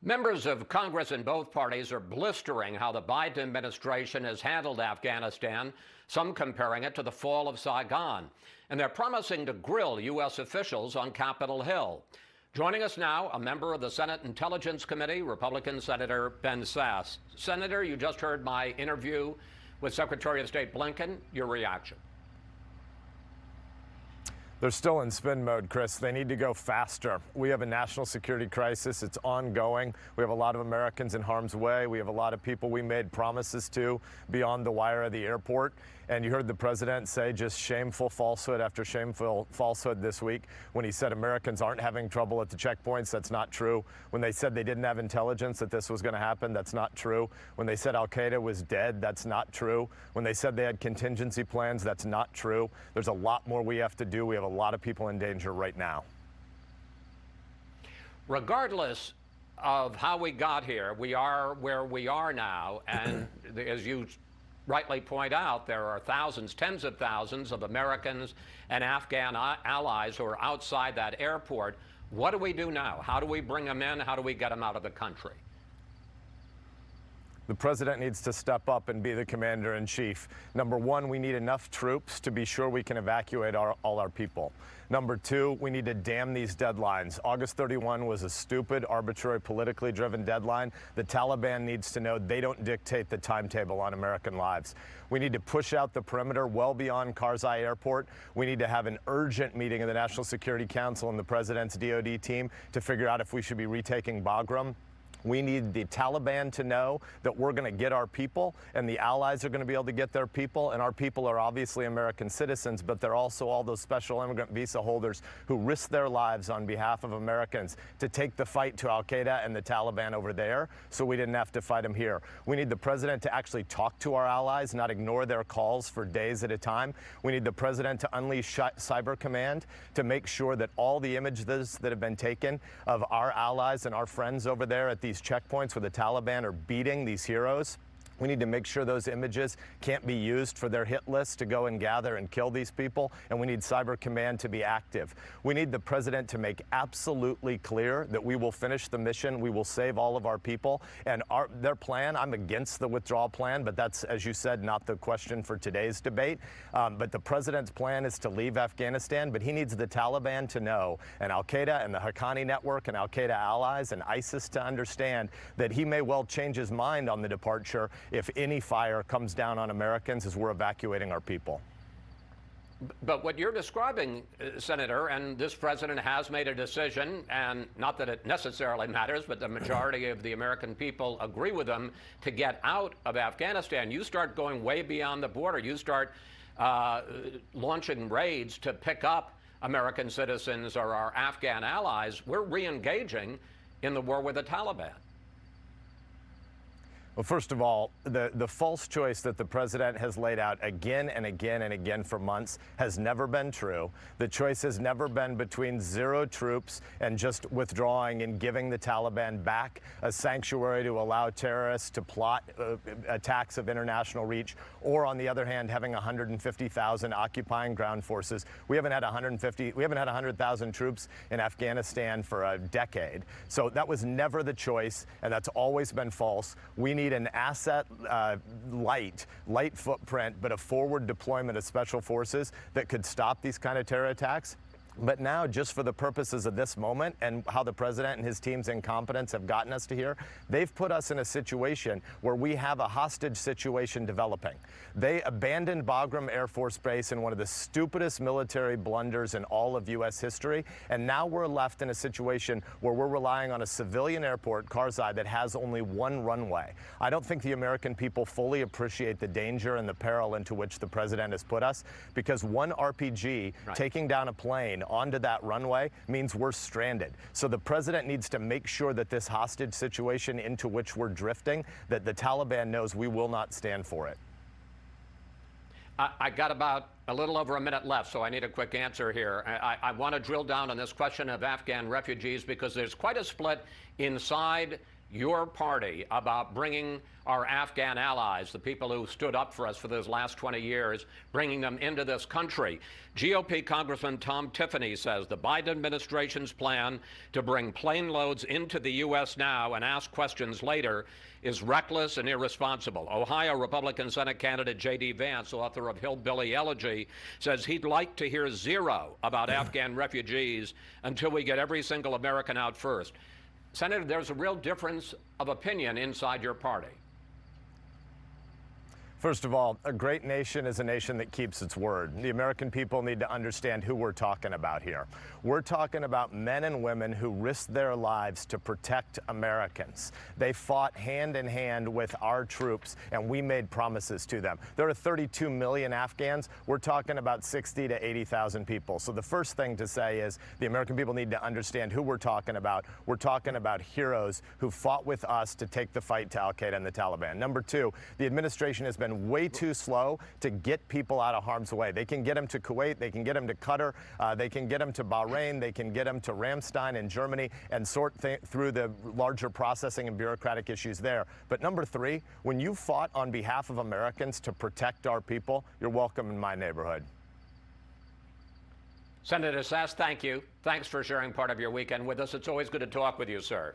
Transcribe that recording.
Members of Congress in both parties are blistering how the Biden administration has handled Afghanistan, some comparing it to the fall of Saigon. And they're promising to grill U.S. officials on Capitol Hill. Joining us now, a member of the Senate Intelligence Committee, Republican Senator Ben Sasse. Senator, you just heard my interview with Secretary of State Blinken. Your reaction? They're still in spin mode, Chris. They need to go faster. We have a national security crisis. It's ongoing. We have a lot of Americans in harm's way. We have a lot of people we made promises to beyond the wire of the airport. And you heard the president say just shameful falsehood after shameful falsehood this week when he said Americans aren't having trouble at the checkpoints. That's not true. When they said they didn't have intelligence that this was going to happen, that's not true. When they said al-Qaeda was dead, that's not true. When they said they had contingency plans, that's not true. There's a lot more we have to do. We have a lot of people in danger right now. Regardless of how we got here, we are where we are now, and as you rightly point out, there are thousands, tens of thousands of Americans and Afghan allies who are outside that airport. What do we do now? How do we bring them in? How do we get them out of the country? The president needs to step up and be the commander-in-chief. Number one, we need enough troops to be sure we can evacuate all our people. Number two, we need to damn these deadlines. August 31 was a stupid, arbitrary, politically driven deadline. The Taliban needs to know they don't dictate the timetable on American lives. We need to push out the perimeter well beyond Karzai Airport. We need to have an urgent meeting of the National Security Council and the president's DOD team to figure out if we should be retaking Bagram. We need the Taliban to know that we're going to get our people, and the allies are going to be able to get their people. And our people are obviously American citizens, but they're also all those special immigrant visa holders who risk their lives on behalf of Americans to take the fight to al-Qaeda and the Taliban over there, so we didn't have to fight them here. We need the president to actually talk to our allies, not ignore their calls for days at a time. We need the president to unleash Cyber Command to make sure that all the images that have been taken of our allies and our friends over there at these checkpoints where the Taliban are beating these heroes, we need to make sure those images can't be used for their hit list to go and gather and kill these people, and we need Cyber Command to be active. We need the president to make absolutely clear that we will finish the mission, we will save all of our people, and their plan, I'm against the withdrawal plan, but that's, as you said, not the question for today's debate. But the president's plan is to leave Afghanistan, but he needs the Taliban to know, and al-Qaeda and the Haqqani network and al-Qaeda allies and ISIS to understand that he may well change his mind on the departure if any fire comes down on Americans as we're evacuating our people. But what you're describing, Senator, and this president has made a decision, and not that it necessarily matters, but the majority of the American people agree with them, to get out of Afghanistan. You start going way beyond the border. You start launching raids to pick up American citizens or our Afghan allies. We're re-engaging in the war with the Taliban. Well, first of all, the false choice that the president has laid out again and again and again for months has never been true. The choice has never been between zero troops and just withdrawing and giving the Taliban back a sanctuary to allow terrorists to plot attacks of international reach, or on the other hand, having 150,000 occupying ground forces. We haven't had 100,000 troops in Afghanistan for a decade. So that was never the choice, and that's always been false. We need an asset light footprint, but a forward deployment of special forces that could stop these kind of terror attacks. But now, just for the purposes of this moment and how the president and his team's incompetence have gotten us to here, they've put us in a situation where we have a hostage situation developing. They abandoned Bagram Air Force Base in one of the stupidest military blunders in all of U.S. history, and now we're left in a situation where we're relying on a civilian airport, Karzai, that has only one runway. I don't think the American people fully appreciate the danger and the peril into which the president has put us, because one RPG taking down a plane onto that runway means we're stranded. So the president needs to make sure that this hostage situation into which we're drifting, that the Taliban knows we will not stand for it. I got about a little over a minute left, so I need a quick answer here. I want to drill down on this question of Afghan refugees, because there's quite a split inside your party about bringing our Afghan allies, the people who stood up for us for those last 20 years, bringing them into this country. GOP Congressman Tom Tiffany says the Biden administration's plan to bring plane loads into the U.S. now and ask questions later is reckless and irresponsible. Ohio Republican Senate candidate J.D. Vance, author of Hillbilly Elegy, says he'd like to hear zero about Afghan refugees until we get every single American out first. Senator, there's a real difference of opinion inside your party. First of all, a great nation is a nation that keeps its word. The American people need to understand who we're talking about here. We're talking about men and women who risked their lives to protect Americans. They fought hand in hand with our troops, and we made promises to them. There are 32 million Afghans. We're talking about 60 to 80,000 people. So the first thing to say is the American people need to understand who we're talking about. We're talking about heroes who fought with us to take the fight to al-Qaeda and the Taliban. Number two, the administration has been way too slow to get people out of harm's way. They can get them to Kuwait, they can get them to Qatar, they can get them to Bahrain, they can get them to Ramstein in Germany and sort through the larger processing and bureaucratic issues there. But number three, when you fought on behalf of Americans to protect our people, you're welcome in my neighborhood. Senator Sasse, thank you. Thanks for sharing part of your weekend with us. It's always good to talk with you, sir.